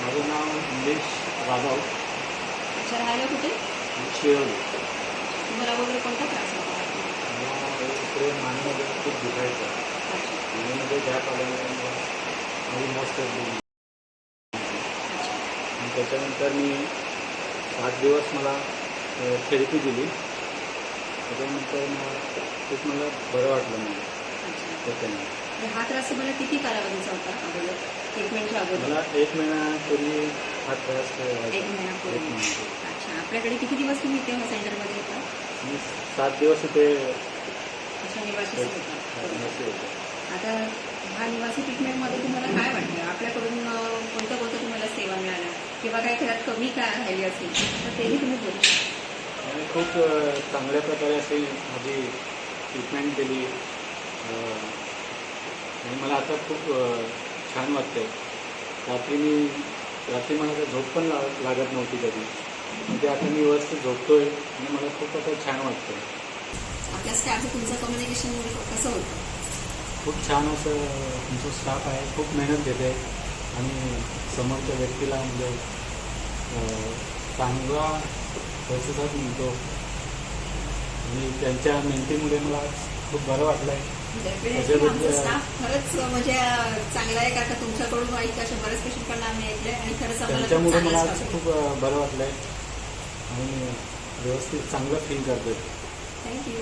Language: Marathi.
माझं नाव निलेश राघव. अच्छा, राहायला कुठे? शिरोली. तुम्हाला वगैरे कोणता त्रास होता? मला इकडे मानेमध्ये खूप दुखायचं. अच्छा. मानेमध्ये गॅप आल्यामुळे मला माझी मस्त आणि त्याच्यानंतर मी 7 दिवस मला थेरपी दिली. त्याच्यानंतर मला बरं वाटलं नाही अच्छा. त्याच्याने. तर हा त्रास तुम्हाला किती कालावधीचा होता अगोदर? ट्रीटमेंटच्या अगोदर? मला 1 महिन्यापूर्वी हा त्रास व्हायचा. 1 महिन्यापूर्वी. 1 महिन्यापूर्वी. अच्छा. आपल्याकडे किती दिवस तुम्ही इथे सेंटरमध्ये होता? मी 7 दिवस इथे अच्छा, निवासी होता. होते. आता ह्या निवासी ट्रीटमेंटमध्ये तुम्हाला काय वाटलं? आपल्याकडून कोणत्या कोणत्या तुम्हाला सेवा मिळाल्या किंवा काही घरात कमी काय राहिली असेल तर तेही तुम्ही बोलू शकता. आणि खूप चांगल्या प्रकारे अशी माझी ट्रीटमेंट केली आणि मला आता खूप छान वाटतंय. रात्री मला तर झोप पण लागत नव्हती कधी. म्हणजे आता मी व्यवस्थित झोपतोय आणि मला खूप आता छान वाटतंय. आपल्या स्टाफचं तुमचं कम्युनिकेशन कसं होतं? खूप छान असं तुमचं स्टाफ आहे. खूप मेहनत घेते आणि समोरच्या व्यक्तीला म्हणजे चांगला प्रतिसाद मिळतो आणि त्यांच्या मेहनतीमुळे मला खूप बरं वाटलं आहे. आमचा स्टाफ खरंच म्हणजे चांगला आहे, का तुमच्याकडून वाईट अशा बऱ्याच पेशंटकडून आम्ही ऐकलंय आणि खरंच त्यांच्यामुळे मला आम्हाला खूप बरं वाटलं आहे आणि व्यवस्थित चांगलं फील करतोय. थँक्यू.